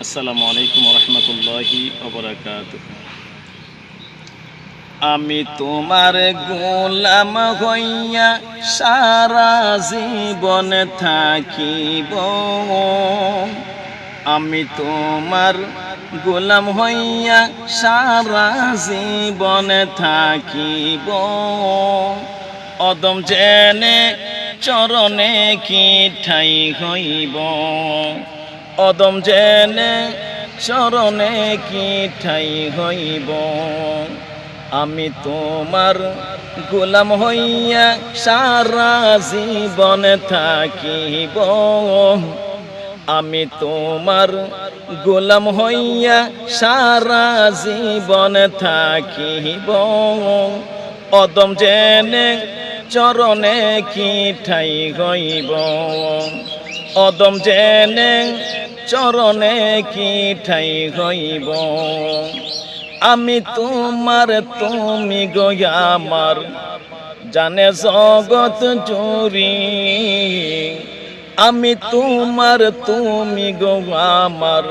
আসসালামু আলাইকুম রহমতুল্লাহি ওয়াবারাকাতুহু। আমি তোমার গোলাম হইয়া সারা জীবন থাকিব। আমি তোমার গোলাম হইয়া সারা জীবন থাকিব। অদম জেনে চরণে কি ঠাই হইব। অদম জেনে চরণে কি ঠাই হইব। আমি তোমার গোলাম হইয়া সারা জীবন থাকিব। আমি তোমার গোলাম হইয়া সারা জীবন থাকিব। অদম জেনে চরণে কি ঠাই হইব। অদম জেনে চরণে কি ঠাই হইব। আমি তোমার তুমি গো আমার জানে জগৎ জুড়ি। আমি তোমার তুমি গো আমার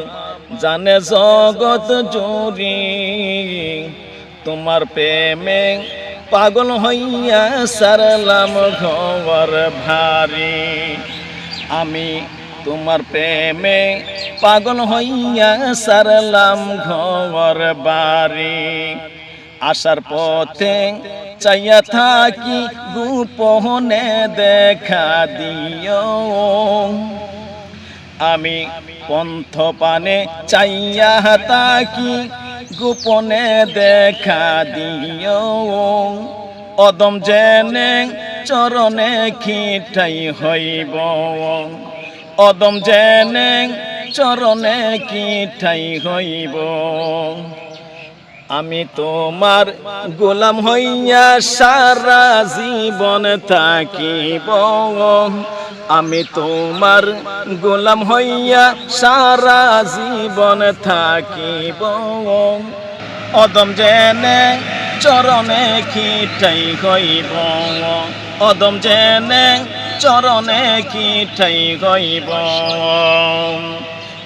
জানে জগৎ জুড়ি। তোমার প্রেমে পাগল হইয়া সারলাম ঘর ভারী। আমি তোমার প্রেমে পাগল হইয়া সারলাম ঘর বাড়ি। আসার পথে চাইয়া থাকি গোপনে দেখা দিও। আমি পন্থ পানে চাইয়া থাকি গোপনে দেখা দিও। অদম জেনে চরণে কি ঠাই হইব। অদম জেনে চরণে কি ঠাই হইব। আমি তোমার গোলাম হইয়া সারা জীবন থাকিব। আমি তোমার গোলাম হইয়া সারা জীবন থাকিব। অদম জেনে চরণে কি ঠাই হইব। অদম জেনে চরণে কি ঠাই হইব।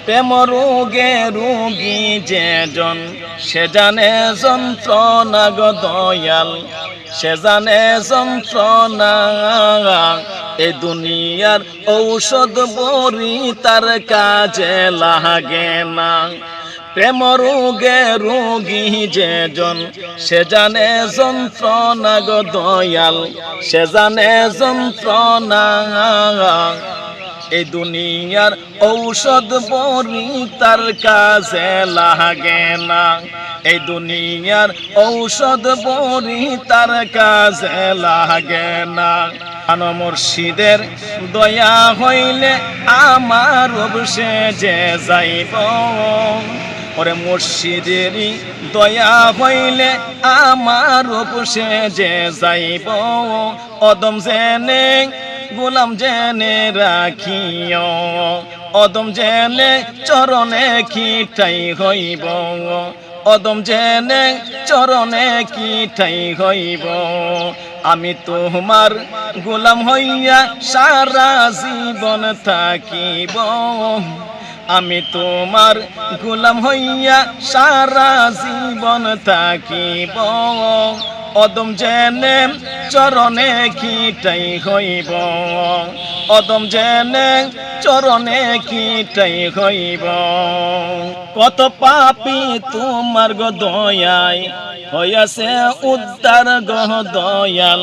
প্রেম রোগে রোগী যেজন সে জানে যন্ত্রণা গো দয়াল। সে জানে যন্ত্রণা। এ দুনিয়ার ঔষধ বড়ি তার কাজে লাগে না। প্রেম রোগে রোগী যেজন সে জানে যন্ত্রণা গো দয়াল। সে জানে যন্ত্রণা। এই দুনিয়ার ঔষধ বড়ি তার কাজে লাগে না। এই দুনিয়ার ঔষধ বড়ি তার কাজে লাগে না। আনো মুর্শিদের দয়া হইলে আমার অবশে যে যাইব। ওরে মুর্শিদেরই দয়া হইলে আমার অবশে যে যাইব। অদম জেনে গোলাম জেনে রাখিও। অদম জেনে চরণে কি ঠাই হইব। অদম জেনে চরণে কি ঠাই হইব। আমি তোমার গোলাম হইয়া সারা জীবন থাকিব। আমি তোমার গোলাম হইয়া সারা জীবন থাকিব। অদম জেনে চরণে কি ঠাই হইব। অদম জেনে চরণে কি ঠাই হইব। কত পাপী তোমার গো দয়ায় হইয়াছে উদ্ধার গো দয়াল।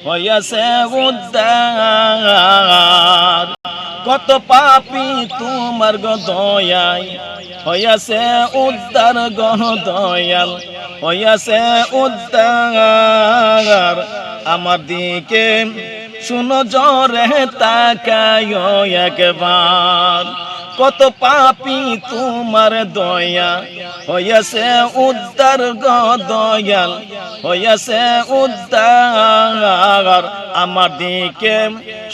হইয়াছে উদ্ধার। কত পাপী তোমার গো দয়ায় হইয়াছে উদ্ধার গো দয়াল। হইয়াছে উদ্ধার। আমার দিকে শুনো জরে তাকায় একবার। কত পাপী তোমার দয়া হইয়াছে উদ্ধার গো দয়াল। হইয়াছে উদ্ধার। আমার দিকে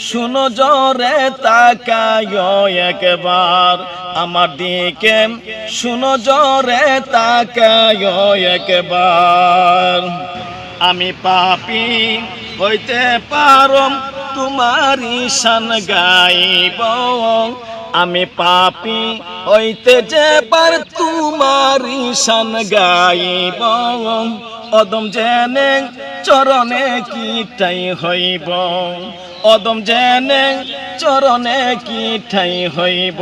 শুনো জরে তাকায় একবার। আমার দিকে শুনো জরে তাকায় একবার। আমি পাপী হইতে পারম তোমারি শান গাইব। আমি পাপী হইতে যে পার তোমারি শান গাইব অদম জেনে চরণে কিটাই হইব অদম জেনে চরণে কিটাই হইব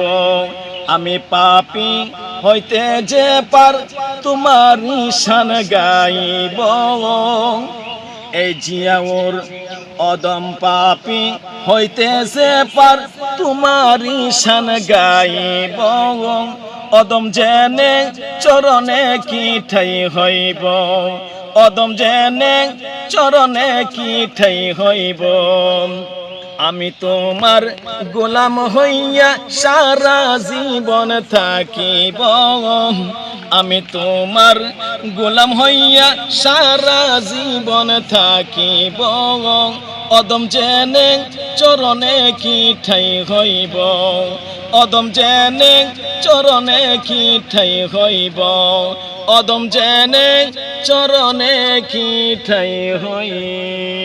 আমি পাপী হইতে যে পার তোমারি শান গাইব এই জিয়াউর অদম পাপী হইতে যে পার তোমারি শান গাইব অদম জেনে চরণে কিঠাই হইব অদম জেনে চরণে কিঠাই হইব আমি তোমার গোলাম হইয়া সারা জীবন থাকিব আমি তোমার গোলাম হইয়া সারা জীবন থাকিব অদম জেনে চরণে কিঠাই হইব অদম জেনে চরণে কিঠাই হইব অদম জেনে চরণে কিঠাই হইব